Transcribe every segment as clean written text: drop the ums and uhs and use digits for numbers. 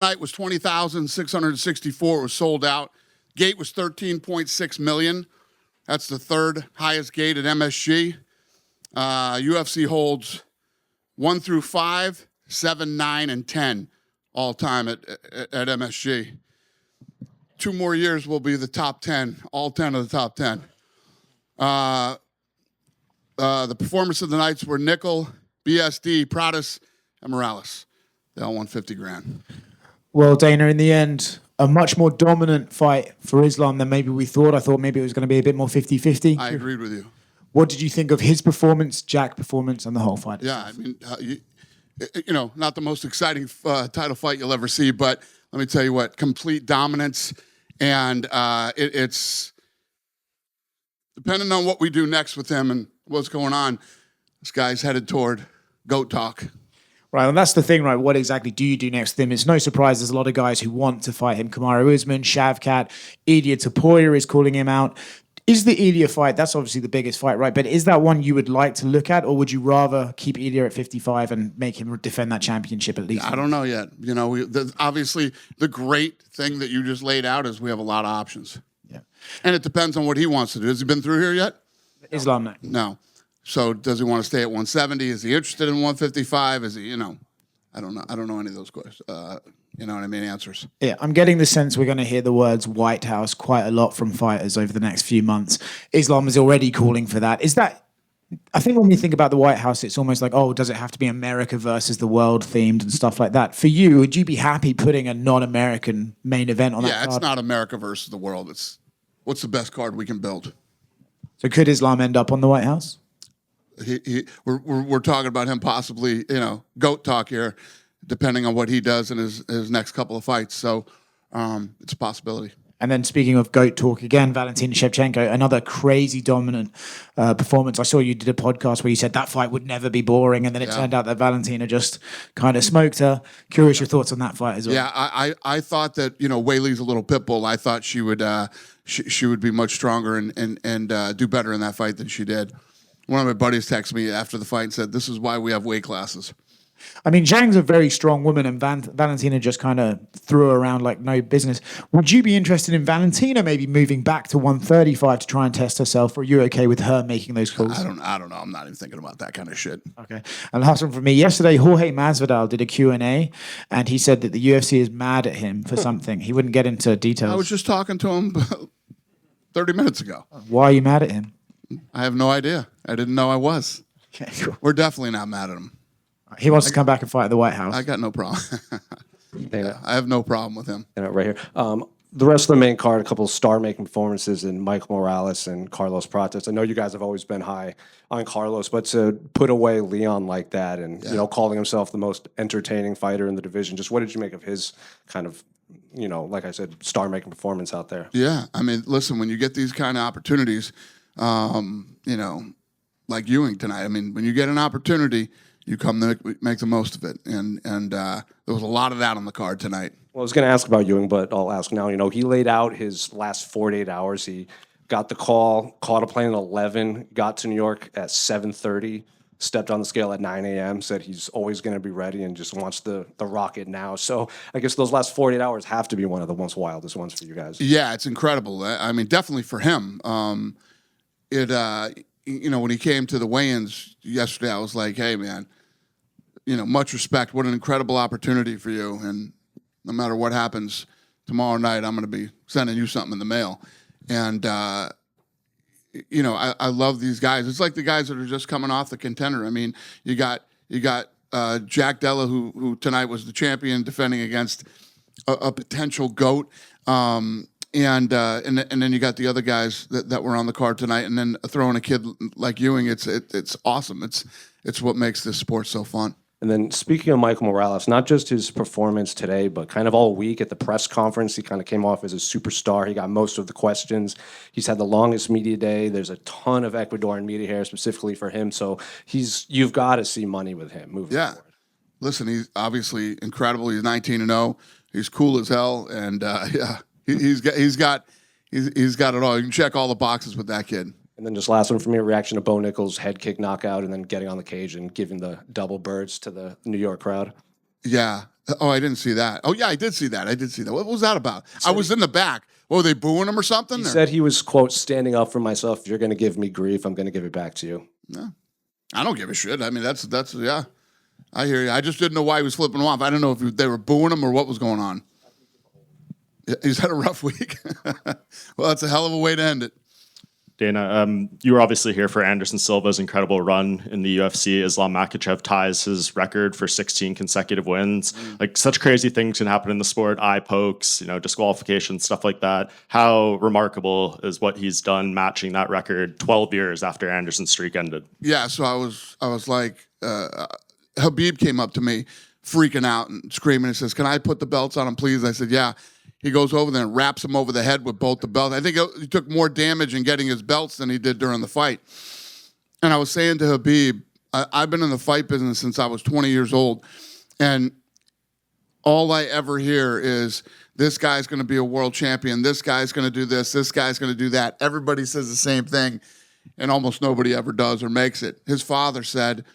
Night was 20,664. It was sold out. Gate was 13.6 million. That's the third highest gate at MSG. UFC holds 1 through 5, 7, 9, and 10 all time at MSG. 2 more years will be the top 10, all 10 of the top 10. The performance of the nights were Nickal, BSD, Pradas, and Morales. They all won 50 grand. Well, Dana, in the end, a much more dominant fight for Islam than maybe we thought. I thought maybe it was going to be a bit more 50-50. I agreed with you. What did you think of his performance, Jack's performance, and the whole fight? Yeah, I mean, not the most exciting title fight you'll ever see, but let me tell you what, complete dominance, and it's depending on what we do next with him and what's going on, this guy's headed toward GOAT talk. Right, and that's the thing, right? What exactly do you do next with him? It's no surprise there's a lot of guys who want to fight him. Kamaru Usman, Shavkat, Ilia Topuria is calling him out. Is the Ilia fight, that's obviously the biggest fight, right? But is that one you would like to look at, or would you rather keep Ilia at 55 and make him defend that championship at least? I don't know yet. Obviously, the great thing that you just laid out is we have a lot of options. Yeah. And it depends on what he wants to do. Has he been through here yet? Islam, no. No. So does he want to stay at 170? Is he interested in 155? Is he, I don't know. I don't know any of those questions. You know what I mean? Answers. Yeah, I'm getting the sense we're going to hear the words White House quite a lot from fighters over the next few months. Islam is already calling for that. Is that, I think when we think about the White House, it's almost like, oh, does it have to be America versus the world themed and stuff like that? For you, would you be happy putting a non-American main event on that card? Yeah, it's not America versus the world. It's what's the best card we can build. So could Islam end up on the White House? We're talking about him possibly, GOAT talk here, depending on what he does in his next couple of fights. So it's a possibility. And then speaking of GOAT talk again, Valentina Shevchenko, another crazy dominant performance. I saw you did a podcast where you said that fight would never be boring, and then it turned out that Valentina just kind of smoked her. Curious your thoughts on that fight as well. Yeah, I thought that, Weili's a little pit bull. I thought she would she would be much stronger and do better in that fight than she did. One of my buddies texted me after the fight and said, this is why we have weight classes. I mean, Zhang's a very strong woman, and Valentina just kind of threw her around like no business. Would you be interested in Valentina maybe moving back to 135 to try and test herself, or are you okay with her making those calls? I don't know. I'm not even thinking about that kind of shit. Okay. And last one from me. Yesterday, Jorge Masvidal did a Q&A, and he said that the UFC is mad at him for something. He wouldn't get into details. I was just talking to him 30 minutes ago. Why are you mad at him? I have no idea. I didn't know I was. Okay, cool. We're definitely not mad at him. He wants to come back and fight at the White House. I got no problem. I have no problem with him. Right here. The rest of the main card, a couple of star-making performances in Mike Morales and Carlos Pratas. I know you guys have always been high on Carlos, but to put away Leon like that and calling himself the most entertaining fighter in the division, just what did you make of his kind of, like I said, star-making performance out there? Yeah, I mean, listen, when you get these kind of opportunities, like Ewing tonight. I mean, when you get an opportunity, you come to make the most of it, and there was a lot of that on the card tonight. Well, I was going to ask about Ewing, but I'll ask now. He laid out his last 48 hours. He got the call, caught a plane at 11, got to New York at 7:30, stepped on the scale at 9 a.m., said he's always going to be ready and just wants the rocket now. So I guess those last 48 hours have to be one of the most wildest ones for you guys. Yeah, it's incredible. I mean, definitely for him. When he came to the weigh-ins yesterday, I was like, hey, man, much respect. What an incredible opportunity for you. And no matter what happens tomorrow night, I'm going to be sending you something in the mail. And, I love these guys. It's like the guys that are just coming off the contender. I mean, you got Jack Della, who tonight was the champion, defending against a potential GOAT. And then you got the other guys that were on the card tonight, and then throwing a kid like Ewing, it's awesome. It's what makes this sport so fun. And then speaking of Michael Morales, not just his performance today, but kind of all week at the press conference, he kind of came off as a superstar. He got most of the questions. He's had the longest media day. There's a ton of Ecuadorian media here specifically for him. So you've got to see money with him moving forward. Listen, he's obviously incredible. He's 19-0. He's cool as hell, and he's got it all. You can check all the boxes with that kid. And then just last one for me, a reaction to Bo Nickal's head kick knockout and then getting on the cage and giving the double birds to the New York crowd. Yeah. Oh, I didn't see that. Oh, yeah, I did see that. What was that about? I was in the back. Oh, were they booing him or something? He said he was, quote, standing up for myself. If you're going to give me grief, I'm going to give it back to you. No, I don't give a shit. I mean, that's yeah. I hear you. I just didn't know why he was flipping him off. I don't know if they were booing him or what was going on. He's had a rough week. Well, that's a hell of a way to end it. Dana, you were obviously here for Anderson Silva's incredible run in the UFC. Islam Makhachev ties his record for 16 consecutive wins. Like, such crazy things can happen in the sport, eye pokes, disqualification, stuff like that. How remarkable is what he's done matching that record 12 years after Anderson's streak ended? Yeah, so I was like, Habib came up to me freaking out and screaming and says, "Can I put the belts on him, please?" I said, "Yeah." He goes over there and wraps him over the head with both the belts. I think he took more damage in getting his belts than he did during the fight. And I was saying to Habib, I've been in the fight business since I was 20 years old, and all I ever hear is, this guy's going to be a world champion, this guy's going to do this guy's going to do that. Everybody says the same thing, and almost nobody ever does or makes it. His father said,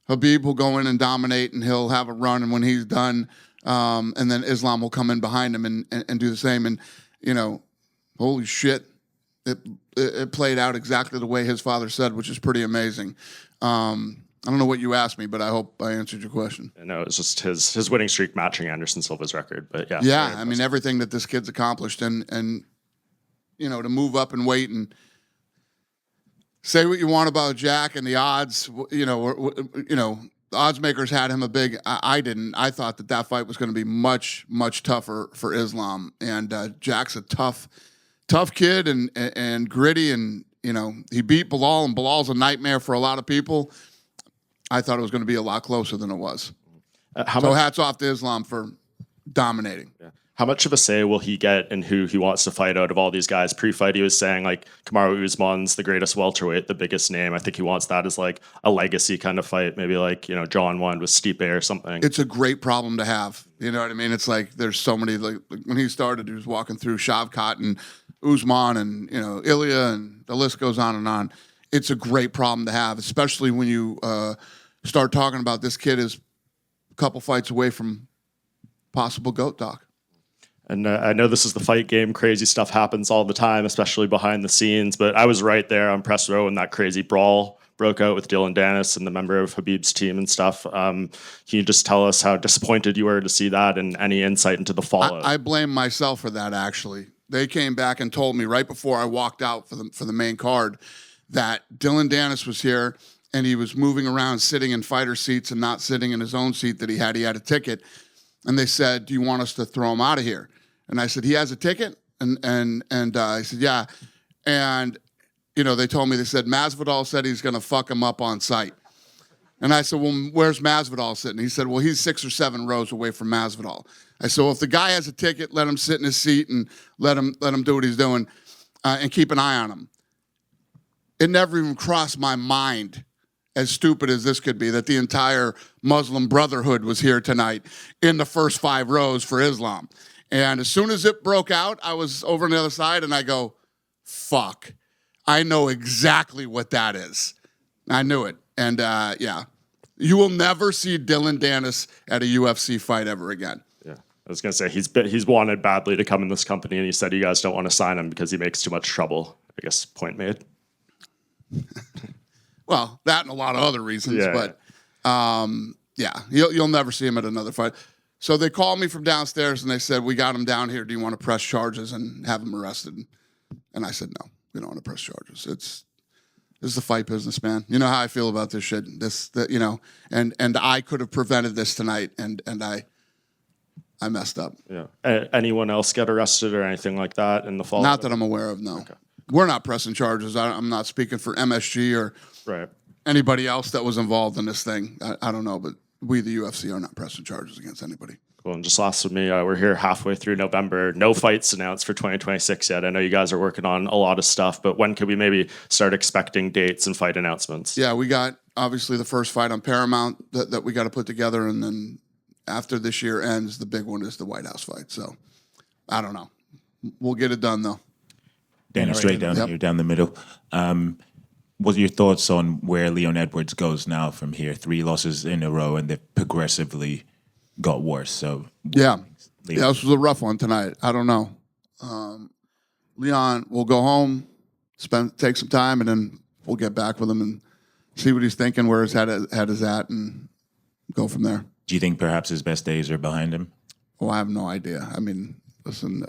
Habib will go in and dominate, and he'll have a run, and when he's done, and then Islam will come in behind him and do the same. And, holy shit, it played out exactly the way his father said, which is pretty amazing. I don't know what you asked me, but I hope I answered your question. No, it's just his winning streak matching Anderson Silva's record. But yeah. Yeah, I mean, everything that this kid's accomplished, and to move up and weight and say what you want about Jack and the odds, the odds makers had him a big. I didn't. I thought that fight was going to be much, much tougher for Islam. And Jack's a tough kid and gritty. And he beat Bilal, and Bilal's a nightmare for a lot of people. I thought it was going to be a lot closer than it was. So hats off to Islam for dominating. Yeah. How much of a say will he get in who he wants to fight out of all these guys? Pre-fight, he was saying, like, Kamaru Usman's the greatest welterweight, the biggest name. I think he wants that as, like, a legacy kind of fight. Maybe, like, John won with Stipe or something. It's a great problem to have. You know what I mean? It's like there's so many, like when he started, he was walking through Shavkat and Usman and, Ilya, and the list goes on and on. It's a great problem to have, especially when you start talking about this kid is a couple fights away from possible GOAT talk. And I know this is the fight game. Crazy stuff happens all the time, especially behind the scenes. But I was right there on press row when that crazy brawl broke out with Dylan Dennis and the member of Habib's team and stuff. Can you just tell us how disappointed you were to see that, and any insight into the fallout? I blame myself for that, actually. They came back and told me right before I walked out for the main card that Dylan Dennis was here, and he was moving around sitting in fighter seats and not sitting in his own seat that he had. He had a ticket. And they said, "Do you want us to throw him out of here?" And I said, "He has a ticket?" And I said, "Yeah." And, they told me, they said, Masvidal said he's going to fuck him up on site. And I said, "Well, where's Masvidal sitting?" He said, "Well, he's 6 or 7 rows away from Masvidal." I said, "Well, if the guy has a ticket, let him sit in his seat and let him do what he's doing, and keep an eye on him." It never even crossed my mind, as stupid as this could be, that the entire Muslim Brotherhood was here tonight in the first 5 rows for Islam. And as soon as it broke out, I was over on the other side, and I go, fuck, I know exactly what that is. I knew it. And, yeah, you will never see Dylan Dennis at a UFC fight ever again. Yeah, I was going to say, he's wanted badly to come in this company, and he said you guys don't want to sign him because he makes too much trouble. I guess point made. Well, that and a lot of other reasons, yeah. But yeah, you'll never see him at another fight. So they called me from downstairs and they said, "We got him down here. Do you want to press charges and have him arrested?" And I said, "No, we don't want to press charges. This is the fight business, man. You know how I feel about this shit. And I could have prevented this tonight, and I messed up." Yeah. Anyone else get arrested or anything like that in the fall? Not that I'm aware of. No, okay. We're not pressing charges. I'm not speaking for MSG or anybody else that was involved in this thing. I don't know, but we, the UFC, are not pressing charges against anybody. Cool. And just last with me, we're here halfway through November. No fights announced for 2026 yet. I know you guys are working on a lot of stuff, but when could we maybe start expecting dates and fight announcements? Yeah, we got obviously the first fight on Paramount that we got to put together, and then after this year ends, the big one is the White House fight. So I don't know. We'll get it done though. Dana, straight down here, down the middle. What are your thoughts on where Leon Edwards goes now from here? 3 losses in a row, and they've progressively got worse. So Yeah, this was a rough one tonight. I don't know. Leon will go home, take some time, and then we'll get back with him and see what he's thinking, where his head is at, and go from there. do you think perhaps his best days are behind him? Oh, I have no idea. I mean, listen,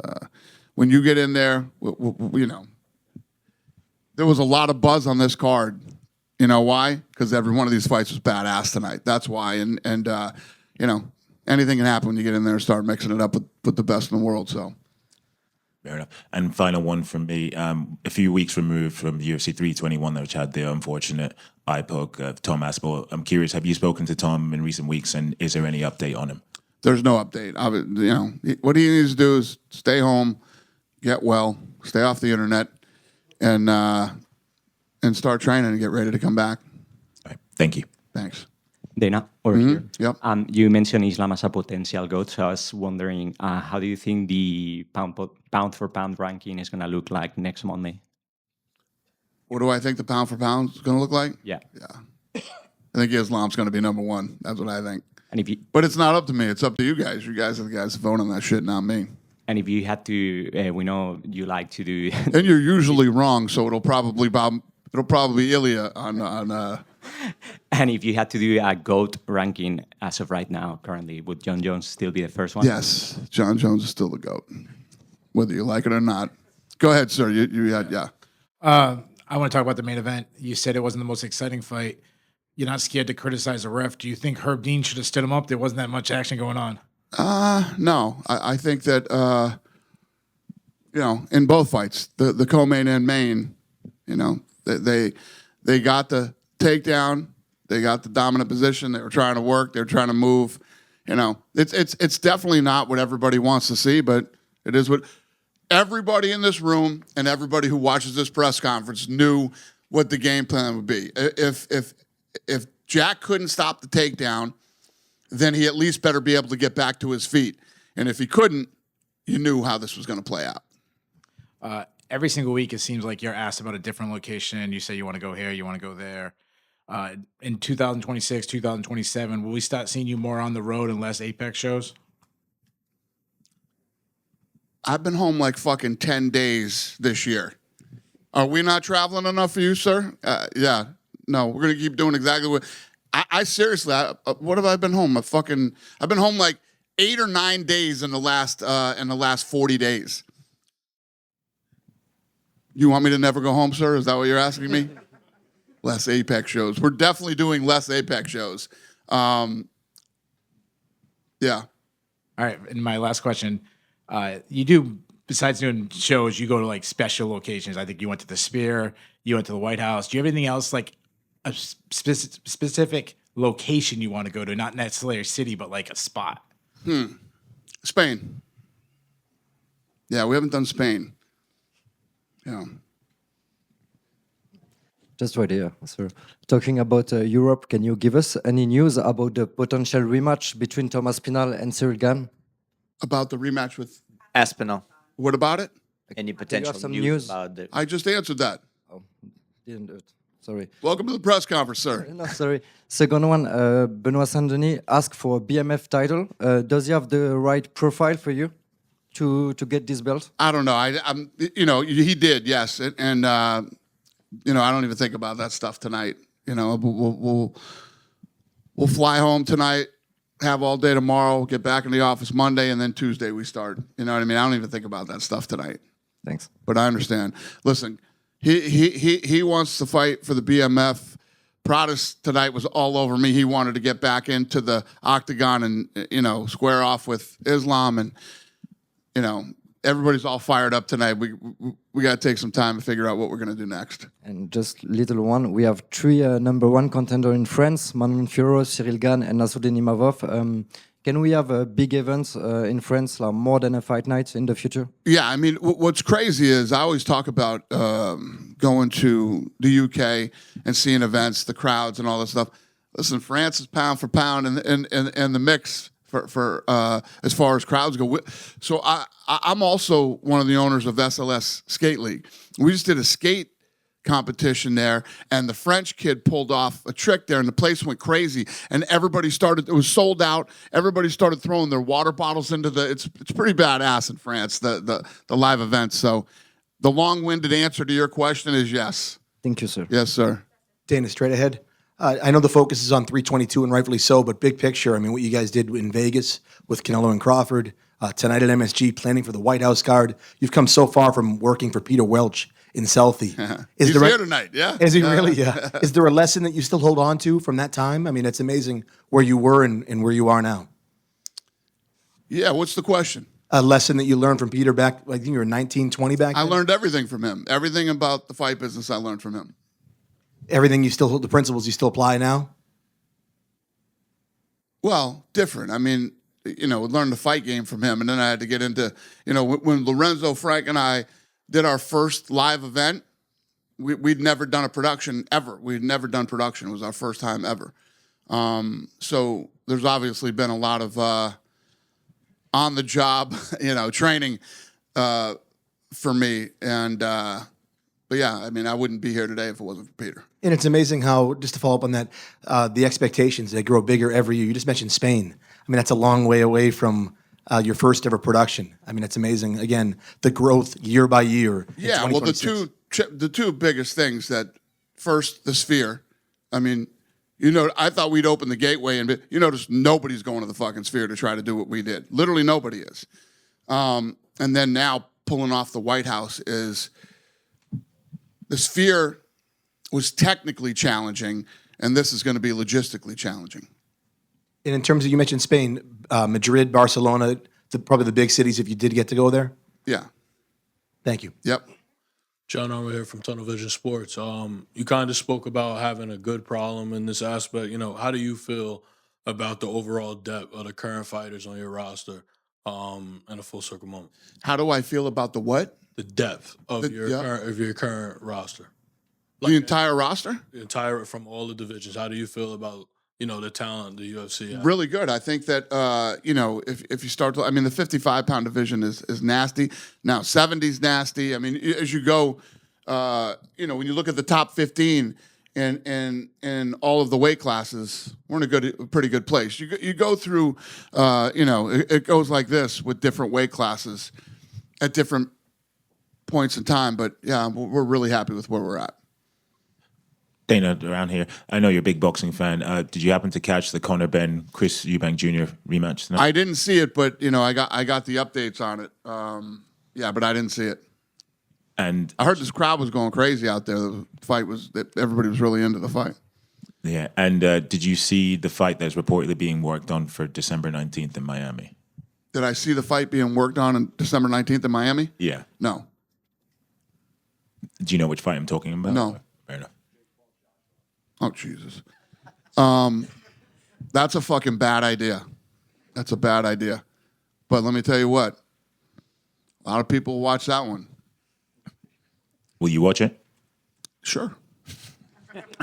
when you get in there, you know, there was a lot of buzz on this card. You know why? Because every one of these fights was badass tonight. That's why. And you know, anything can happen when you get in there and start mixing it up with the best in the world. So. Fair enough. And final one from me. A few weeks removed from the UFC 321, which had the unfortunate eye poke of Tom Aspinall. I'm curious, have you spoken to Tom in recent weeks, and is there any update on him? There's no update. You know, what he needs to do is stay home, get well, stay off the internet, and start training and get ready to come back. All right. Thank you. Thanks. Dana, over here. Yep. You mentioned Islam as a potential GOAT, so I was wondering, how do you think the pound for pound ranking is going to look like next Monday? What do I think the pound for pound is going to look like? Yeah. I think Islam's going to be number one. That's what I think. And if you, But it's not up to me. It's up to you guys. You guys are the guys that vote on that shit, not me. and if you had to, we know you like to do. And you're usually wrong, so it'll probably be Ilya on. And if you had to do a GOAT ranking as of right now, currently, would John Jones still be the first one? Yes, John Jones is still the GOAT, whether you like it or not. Go ahead, sir. You had I want to talk about the main event. You said it wasn't the most exciting fight. You're not scared to criticize the ref. Do you think Herb Dean should have stood him up? There wasn't that much action going on. No. I think that you know, in both fights, the co-main and main, you know, they got the takedown, they got the dominant position. They were trying to work. They were trying to move. You know, it's definitely not what everybody wants to see, but it is what everybody in this room and everybody who watches this press conference knew what the game plan would be. If Jack couldn't stop the takedown, then he at least better be able to get back to his feet. And if he couldn't, you knew how this was going to play out. Every single week, it seems like you're asked about a different location. You say you want to go here, you want to go there. In 2026, 2027, will we start seeing you more on the road and less Apex shows? I've been home like fucking 10 days this year. Are we not traveling enough for you, sir? Yeah. No, we're going to keep doing exactly what... I seriously, what have I been home? I've been home like 8 or 9 days in the last 40 days. You want me to never go home, sir? Is that what you're asking me? Less Apex shows. We're definitely doing less Apex shows. Yeah. All right. And my last question, you do, besides doing shows, you go to like special locations. I think you went to the Sphere, you went to the White House. Do you have anything else, like a specific location you want to go to? Not necessarily a city, but like a spot. Spain. Yeah, we haven't done Spain. Yeah. Just right here, sir. Talking about Europe, can you give us any news about the potential rematch between Thomas Pinal and Cyril Gane? About the rematch with... Aspinall. What about it? Any potential some news news? about the... I just answered that. Oh, didn't do it. Sorry. Welcome to the press conference, sir. No, sorry. Second one, Benoit Saint-Denis asked for a BMF title. Does he have the right profile for you to get this belt? I don't know. I'm, you know, he did, yes, and you know, I don't even think about that stuff tonight. You know, we'll fly home tonight, have all day tomorrow, get back in the office Monday, and then Tuesday we start. You know what I mean? I don't even think about that stuff tonight. Thanks. But I understand. Listen, he wants to fight for the BMF. Prodis tonight was all over me. He wanted to get back into the octagon and, you know, square off with Islam, and you know, everybody's all fired up tonight. We got to take some time to figure out what we're going to do next. And just little one, we have three number one contender in France: Manon Cyril Gane, and Nassourdine Imavov. Can we have big events in France, like more than a fight night in the future? Yeah, I mean, what's crazy is I always talk about going to the UK and seeing events, the crowds, and all that stuff. Listen, France is pound for pound, and the mix for as far as crowds go. So I'm also one of the owners of SLS Skate League. We just did a skate competition there, and the French kid pulled off a trick there, and the place went crazy, and it was sold out. Everybody started throwing their water bottles into it's pretty badass in France, the live events. So the long-winded answer to your question is yes. Thank you, sir. Yes, sir. Dana, straight ahead. I know the focus is on 322, and rightfully so, but big picture, I mean, what you guys did in Vegas with Canelo and Crawford, tonight at MSG, planning for the White House card. You've come so far from working for Peter Welch in Selfie. He's here tonight, yeah. Is he really? Yeah. Is there a lesson that you still hold on to from that time? I mean, it's amazing where you were and where you are now. Yeah, what's the question? A lesson that you learned from Peter back, I think you were 19, 20 back I then? learned everything from him. Everything about the fight business I learned from him. Everything the principles you still apply now? Well, different. I mean, learned the fight game from him, and then I had to get into, when Lorenzo, Frank, and I did our first live event, we'd never done a production ever. We'd never done production. It was our first time ever. So there's obviously been a lot of on the job, training for me. And but yeah, I mean, I wouldn't be here today if it wasn't for Peter. And it's amazing how, just to follow up on that, the expectations, they grow bigger every year. You just mentioned Spain. I mean, that's a long way away from your first ever production. I mean, it's amazing. Again, the growth year by year. Yeah, well, the two biggest things that first, the Sphere. I mean, I thought we'd open the gateway, and you notice nobody's going to the fucking Sphere to try to do what we did. Literally nobody is. And then now pulling off the White House is the Sphere was technically challenging, and this is going to be logistically challenging. And in terms of, you mentioned Spain, Madrid, Barcelona, probably the big cities if you did get to go there? Yeah. Thank you. Yep. John Armour here from Tunnel Vision Sports. You kind of spoke about having a good problem in this aspect. How do you feel about the overall depth of the current fighters on your roster in a full circle moment? How do I feel about the what? The depth of your current roster. The entire roster? The entire, from all the divisions. How do you feel about, the talent the UFC has? Really good. I think that, if you start to, the 55-pound division is nasty. Now, 70's nasty. I mean, as you go, when you look at the top 15 and all of the weight classes, we're in a pretty good place. You go through, it goes like this with different weight classes at different points in time. But, yeah, we're really happy with where we're at. Dana, around here, I know you're a big boxing fan. Did you happen to catch the Conor Ben Chris Eubank Jr. rematch tonight? I didn't see it, but I got the updates on it. But I didn't see it. And I heard this crowd was going crazy out there. The fight everybody was really into the fight. Yeah, and did you see the fight that's reportedly being worked on for December 19th in Miami? Did I see the fight being worked on December 19th in Miami? Yeah. No. Do you know which fight I'm talking about? No. Fair enough. Oh, Jesus. That's a fucking bad idea. That's a bad idea. But let me tell you what. A lot of people will watch that one. Will you watch it? Sure.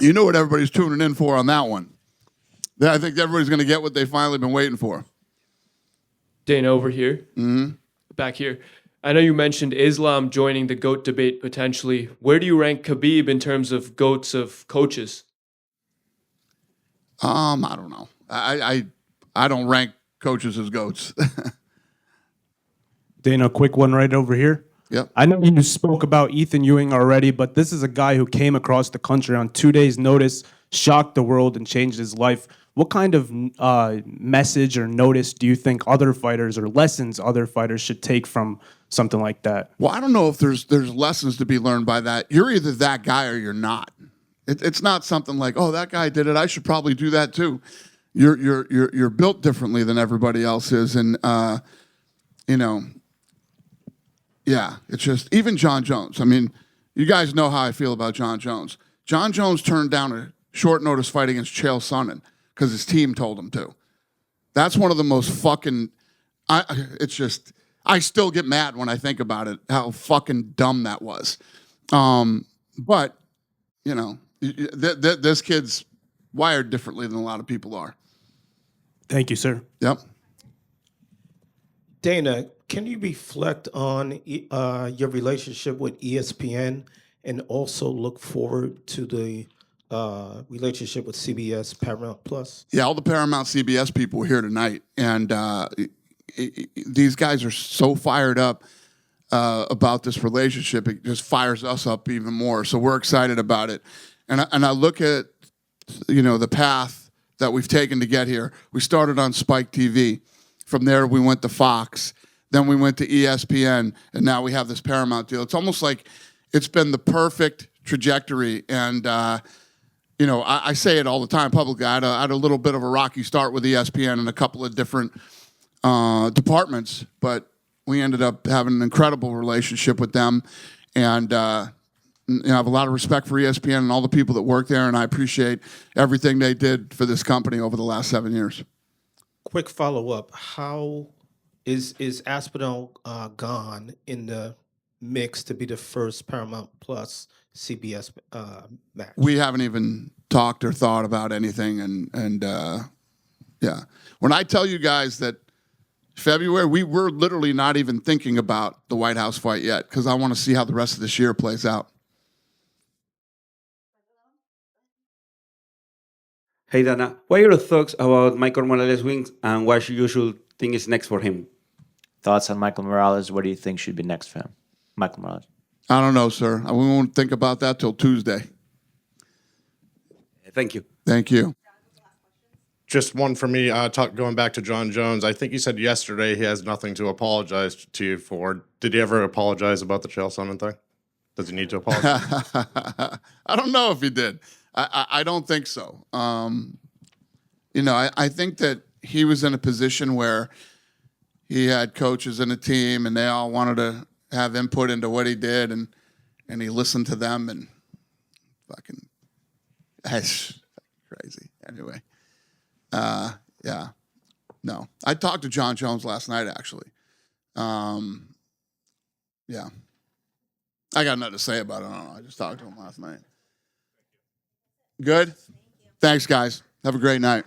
You know what everybody's tuning in for on that one. I think everybody's going to get what they've finally been waiting for. Dana, over here. Mm-hmm. Back here. I know you mentioned Islam joining the GOAT debate potentially. Where do you rank Khabib in terms of GOATs of coaches? I don't know. I don't rank coaches as GOATs. Dana, a quick one right over here. Yep. I know you spoke about Ethan Ewing already, but this is a guy who came across the country on 2 days' notice, shocked the world, and changed his life. What kind of message or notice do you think other fighters or lessons other fighters should take from something like that? Well, I don't know if there's lessons to be learned by that. You're either that guy or you're not. It's not something like, oh, that guy did it, I should probably do that too. You're built differently than everybody else is, and yeah, it's just even John Jones. I mean, you guys know how I feel about John Jones. John Jones turned down a short notice fight against Chael Sonnen because his team told him to. That's one of the most fucking. I still get mad when I think about it. How fucking dumb that was. But this kid's wired differently than a lot of people are. Thank you, sir. Yep. Dana, can you reflect on your relationship with ESPN and also look forward to the relationship with CBS Paramount Plus? Yeah, all the Paramount CBS people are here tonight, and these guys are so fired up about this relationship. It just fires us up even more. So we're excited about it. And I look at, the path that we've taken to get here. We started on Spike TV. From there, we went to Fox. Then we went to ESPN, and now we have this Paramount deal. It's almost like it's been the perfect trajectory. And, I say it all the time publicly. I had a little bit of a rocky start with ESPN in a couple of different departments, but we ended up having an incredible relationship with them. And, I have a lot of respect for ESPN and all the people that work there, and I appreciate everything they did for this company over the last 7 years. Quick follow-up. How is Aspinall gone in the mix to be the first Paramount Plus CBS match? We haven't even talked or thought about anything, and yeah. When I tell you guys that February, we were literally not even thinking about the White House fight yet because I want to see how the rest of this year plays out. Hey Dana, what are your thoughts about Michael Morales' wins and what you should think is next for him? Thoughts on Michael Morales? What do you think should be next for him? Michael Morales. I don't know, sir. We won't think about that till Tuesday. Thank you. Thank you. Just one for me, going back to John Jones. I think he said yesterday he has nothing to apologize to you for. Did he ever apologize about the Chael Sonnen thing? Does he need to apologize? I don't know if he did. I don't think so. I think that he was in a position where he had coaches in a team and they all wanted to have input into what he did, and he listened to them, and fucking that's crazy. Anyway, yeah. No. I talked to John Jones last night, actually. Yeah. I got nothing to say about it. I don't know. I just talked to him last night. Good? Thanks, guys. Have a great night.